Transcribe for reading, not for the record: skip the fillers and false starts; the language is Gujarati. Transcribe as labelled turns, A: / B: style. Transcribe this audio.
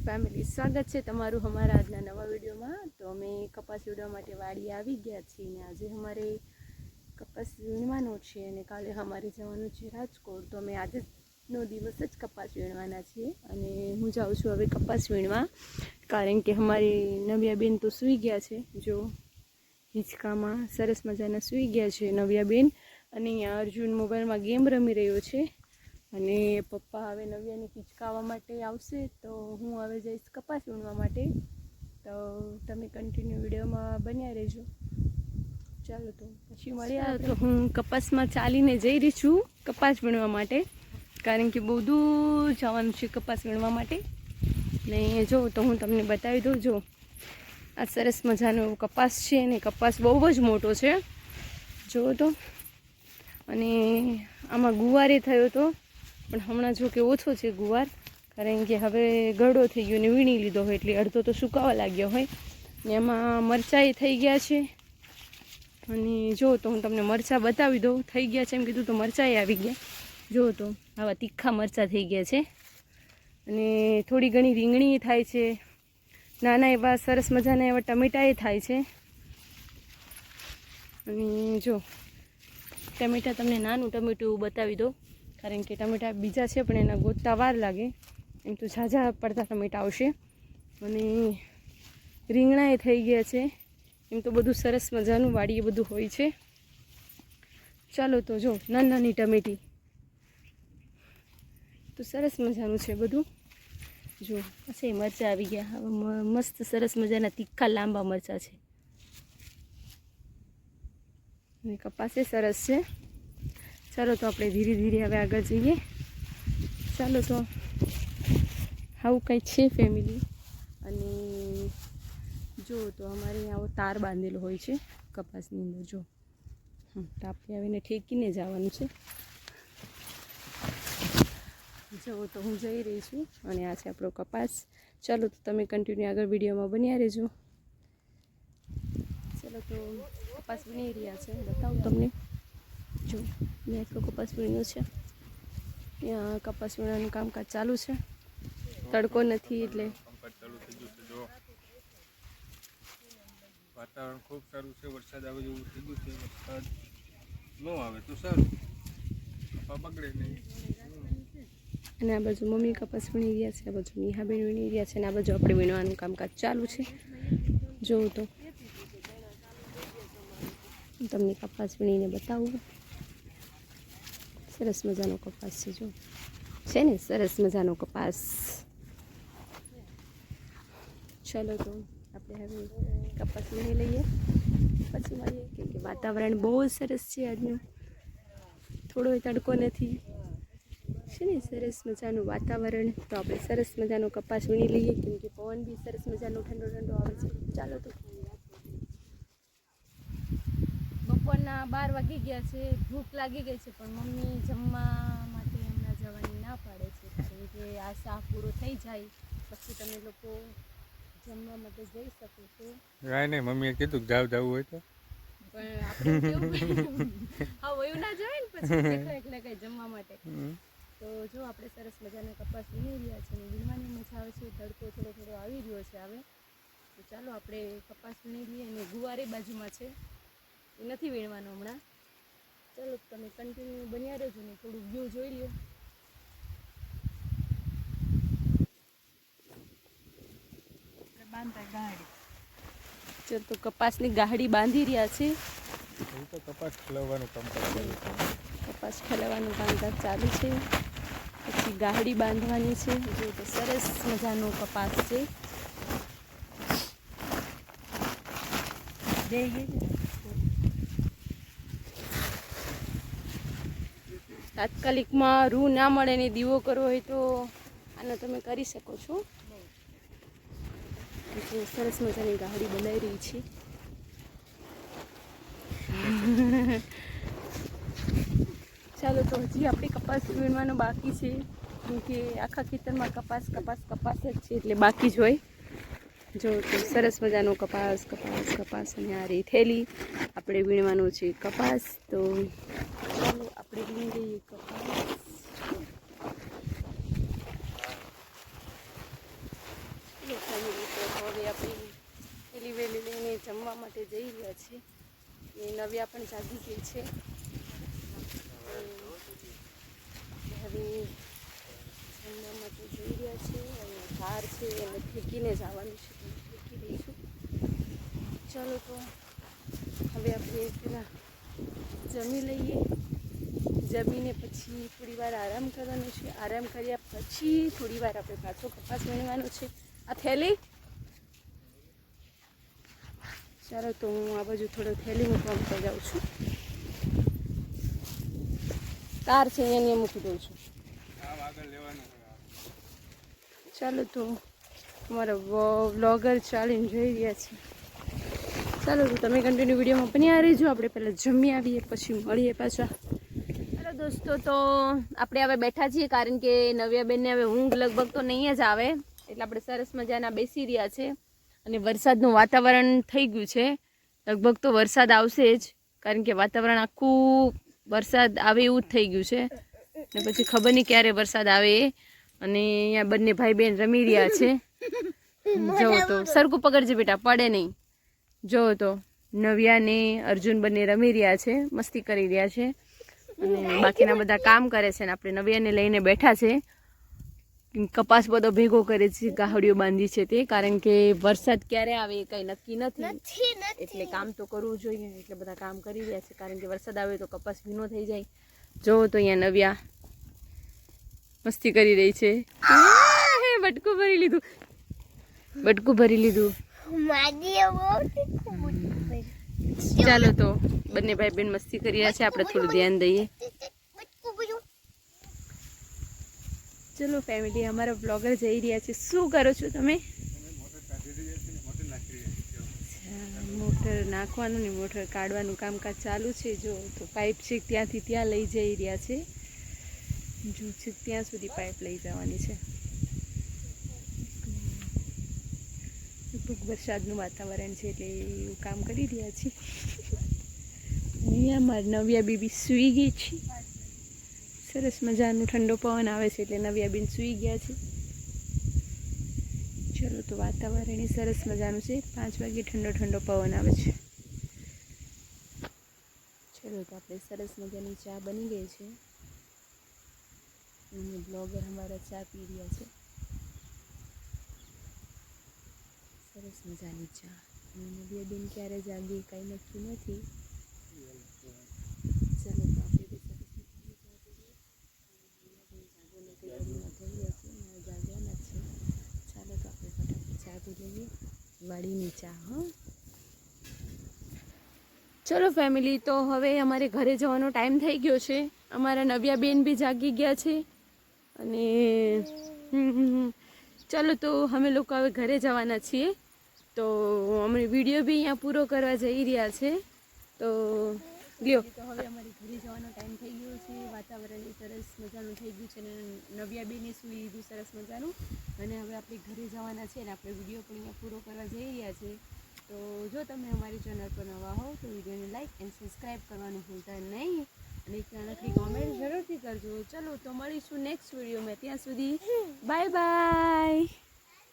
A: ફેમિલી, સ્વાગત છે તમારું અમારા આજના નવા વિડીયોમાં। તો અમે કપાસ વીણવા માટે વાડી આવી ગયા છીએ ને આજે અમારે કપાસ વીણવાનો છે અને કાલે અમારે જવાનું છે રાજકોટ। તો અમે આજનો દિવસ જ કપાસ વીણવાના છીએ અને હું જાઉં છું હવે કપાસ વીણવા, કારણ કે અમારી નવ્યાબેન તો સૂઈ ગયા છે। જો હિંચકામાં સરસ મજાના સૂઈ ગયા છે નવ્યાબેન, અને અહીંયા અર્જુન મોબાઈલમાં ગેમ રમી રહ્યો છે અને પપ્પા હવે નવ્યાને હિંચકાવવા માટે આવશે તો હું હવે જઈશ કપાસ વીણવા માટે। તો તમે કન્ટિન્યુ વિડીયોમાં બન્યા રહેજો। ચાલો તો પછી મળ્યા। તો હું કપાસમાં ચાલીને જઈ રહી છું કપાસ વીણવા માટે, કારણ કે બહુ દૂર જવાનું છે કપાસ વીણવા માટે। ને જો તો હું તમને બતાવી દઉં, જો આ સરસ મજાનો કપાસ છે ને કપાસ બહુ જ મોટો છે, જુઓ તો। અને આમાં ગુવારે થયો તો, પણ હમણાં જો કે ઓછો છે ગુવાર, કારણ કે હવે ગળો થઈ ગયો ને વીણી લીધો હોય એટલે અડધો તો સુકાવા લાગ્યો હોય ને એમાં મરચાં થઈ ગયા છે। અને જો તો હું તમને મરચાં બતાવી દઉં, થઈ ગયા છે એમ કીધું તો મરચાં આવી ગયા, જો તો આવા તીખા મરચાં થઈ ગયા છે। અને થોડી ઘણી રીંગણી થાય છે, નાના એવા સરસ મજાના એવા ટમેટાએ થાય છે। અને જો ટમેટા તમને નાનું ટમેટું બતાવી દઉં, કારણ કે ટમેટા બીજા છે પણ એના ગોતતા વાર લાગે, એમ તો ઝાઝા પડતા ટમેટા આવશે। અને રીંગણાએ થઈ ગયા છે, એમ તો બધું સરસ મજાનું વાડીએ બધું હોય છે। ચાલો તો જો નાની ટમેટી તો સરસ મજાનું છે બધું, જો હશે મરચાં આવી ગયા, હવે મસ્ત સરસ મજાના તીખા લાંબા મરચાં છે અને કપાસે સરસ છે। ચાલો તો આપણે ધીરે ધીરે હવે આગળ જઈએ। ચાલો તો આવું કંઈ છે ફેમિલી। અને જો તો અમારે અહીંયા આવો તાર બાંધેલો હોય છે કપાસની અંદર, જો તો આપણે આવીને ઠેકીને જવાનું છે। જો તો હું જઈ રહી છું અને આ છે આપણો કપાસ। ચાલો તો તમે કન્ટિન્યુ આગળ વિડીયોમાં બન્યા રહેજો। ચાલો તો કપાસ વીણી રહ્યા છે, બતાવું તમને। જો મેં આટલો કપાસ વીણ્યો છે, ત્યાં કપાસ વીણવાનું કામકાજ ચાલુ છે, તડકો નથી એટલે
B: વાતાવરણ ખૂબ સારું છે, વરસાદ આવે જેવું થઈ ગયું છે। વરસાદ ન આવે તો સારું, કપા બગડે નહીં।
A: અને આ બાજુ મમ્મી કપાસ વીણી રહ્યા છે, આ બાજુ નિહાબેન વીણી રહ્યા છે અને આ બાજુ આપણે વીણવાનું કામકાજ ચાલુ છે। જોઉં તો તમને કપાસ વીણીને બતાવું, સરસ મજાનો કપાસ છે, જો છે ને સરસ મજાનો કપાસ। ચાલો તો આપણે હવે કપાસ વીણી લઈએ, પછી મળીએ, કેમ કે વાતાવરણ બહુ જ સરસ છે આજનું, થોડો તડકો નથી, છે ને સરસ મજાનું વાતાવરણ। તો આપણે સરસ મજાનો કપાસ વીણી લઈએ, કેમ કે પવન બી સરસ મજાનો ઠંડો ઠંડો આવે છે। ચાલો તો બપોરના 12 વાગી ગયા છે, ભૂખ લાગી ગઈ છે, પણ મમ્મી જમવા માટે હમણાં જવાની ના પાડે છે, કારણ કે આ શાક પૂરો થઈ જાય પછી તમે લોકો જમવા માટે જઈ શકો છો।
B: કાંઈ નહીં, મમ્મીએ કીધું જવું હોય તો,
A: પણ આપણે કેવું હા વયું ના જવાય ને પછી એટલે કઈ જમવા માટે। તો જો આપણે સરસ મજાના કપાસ વીણી રહ્યા છે અને વીણવાની મજા આવે છે, તડકો થોડો થોડો આવી રહ્યો છે હવે। તો ચાલો આપણે કપાસ વીણી લઈએ, અને ગુવારે બાજુમાં છે, એ નથી વીણવાનું હમણાં। ચાલો તમે કન્ટિન્યુ બન્યા રહેજો ને થોડું વ્યૂ જોઈ લ્યો। ચાલો તો કપાસની ગાહડી બાંધી રહ્યા છે,
B: તો કપાસ ખલાવવાનું કામકાજ ચાલુ છે।
A: કપાસ ખલાવવાનું કામકાજ ચાલુ છે, પછી ગાહડી બાંધવાની છે। જો તો સરસ મજાનો કપાસ છે, તાત્કાલિકમાં રૂ ના મળે ને દીવો કરવો હોય તો આનો તમે કરી શકો છો। સરસ મજાની ગાહડી બનાવી રહી છે। ચાલો તો હજી આપણે કપાસ વીણવાનો બાકી છે, કેમ કે આખા ખેતરમાં કપાસ કપાસ કપાસ જ છે એટલે બાકી જ હોય। જો તો સરસ મજાનો કપાસ કપાસ કપાસ, અને આ રહી થેલી, આપણે વીણવાનો છે કપાસ। તો ચાલો આપણે વીણી લઈએ કપાસ। આપણી પેલી વેલી લઈને જમવા માટે જઈ રહ્યા છીએ. એ નવ્યા પણ જાગી ગઈ છે. હવે જમવા માટે જઈ રહ્યા છે. અહીંયા ધાર છે એને ફેંકીને જવાનું છે, ફેંકી દઈશું. ચાલો તો હવે આપણે પેલા જમી લઈએ. જમીને પછી થોડી વાર આરામ કરવાનો છે. આરામ કર્યા પછી થોડી વાર આપણે પાછો કપાસ વીણવાનો છે. આ થેલી, ચાલો તો હું આ બાજુ થોડો થેલી મૂકવા મૂકી જાઉં છું. કાર છે અહીંયા મૂકી દઉં છું. ચાલો તો અમારા વ્લોગર ચાલીને જોઈ રહ્યા છે. ચાલો તો તમે કન્ટિન્યુ વિડીયોમાં બન્યા રહેજો. આપણે પહેલાં જમી આવીએ પછી મળીએ પાછા. ચાલો દોસ્તો, તો આપણે હવે બેઠા છીએ કારણ કે નવ્યાબેનને હવે ઊંઘ લગભગ તો નહીં જ આવે, એટલે આપણે સરસ મજાના બેસી રહ્યા છે. અને વરસાદનું વાતાવરણ થઈ ગયું છે. લગભગ તો વરસાદ આવશે જ, કારણ કે વાતાવરણ આખું વરસાદ આવે એવું જ થઈ ગયું છે. ને પછી ખબર નહીં ક્યારે વરસાદ આવે. અને અહીંયા બંને ભાઈ બહેન રમી રહ્યા છે. જો તો સરખું પકડજે બેટા, પડે નહીં. જો તો નવ્યા ને અર્જુન બંને રમી રહ્યા છે, મસ્તી કરી રહ્યા છે. અને બાકીના બધા કામ કરે છે. ને આપણે નવ્યાને લઈને બેઠા છે. કપાસ બધો ભેગો કરે છે, ગાહડીઓ બાંધી છે તે, કારણ કે વરસાદ ક્યારે આવે એ કંઈ નક્કી નથી, એટલે કામ તો કરવું જોઈએ. એટલે બધા કામ કરી રહ્યા છે, કારણ કે વરસાદ આવે તો કપાસ ભીનો થઈ જાય. જો તો અહીંયા નવ્યા મસ્તી કરી રહી છે. બટકું ભરી લીધું, બટકું ભરી લીધું. ચાલો તો બંને ભાઈ બહેન મસ્તી કરી રહ્યા છે, આપણે થોડું ધ્યાન દઈએ. ચલો ફેમિલી, અમારા બ્લોગર જઈ રહ્યા છે. શું કરો છો તમે? મોટર નાખવાનું ને મોટર કાઢવાનું કામકાજ ચાલુ છે. જો તો પાઇપ છે ત્યાંથી ત્યાં લઈ જઈ રહ્યા છે. જો છે ત્યાં સુધી પાઇપ લઈ જવાની છે. વરસાદનું વાતાવરણ છે એટલે એવું કામ કરી રહ્યા છે. અહીંયા મારી નવ્યા બેબી સૂઈ ગઈ છે. સરસ મજાનું ઠંડો પવન આવે છે એટલે નવ્યાબેન સૂઈ ગયા છે. ચલો તો વાતાવરણ એ સરસ મજાનું છે. 5 વાગે ઠંડો ઠંડો પવન આવે છે. ચલો તો આપણે સરસ મજાની ચા બની ગઈ છે. અને બ્લોગર અમારા ચા પી રહ્યા છે. સરસ મજાની ચા. અને નવ્યાબેન ક્યારે જાગે કાંઈ નક્કી નથી. ચલો તો આપણે વાડીની ચા. ચલો ફેમિલી, તો હવે અમારે ઘરે જવાનો ટાઈમ થઈ ગયો છે. અમારા નવ્યાબેન બી જાગી ગયા છે. અને ચલો તો અમે લોકો હવે ઘરે જવાના છીએ. તો અમે વિડીયો બી અહીંયા પૂરો કરવા જઈ રહ્યા છે. તો લ્યો, તો હવે અમારે ઘરે જવાનો ટાઈમ થઈ ગયો છે. વાતાવરણ સરસ મજાનું થઈ ગયું છે. અને નવ્યાબેને સૂઈ લીધું સરસ મજાનું. અને હવે આપણે ઘરે જવાના છે. અને આપણે વિડીયો પણ અહીંયા પૂરો કરવા જઈ રહ્યા છીએ. તો જો તમે અમારી ચેનલ પર નવા હો તો વિડીયોને લાઇક એન્ડ સબસ્ક્રાઈબ કરવાનું ભૂલતા નહીં. અને એક નાનકડી કોમેન્ટ જરૂરથી કરજો. ચલો તો મળીશું નેક્સ્ટ વિડીયોમાં. ત્યાં સુધી બાય બાય.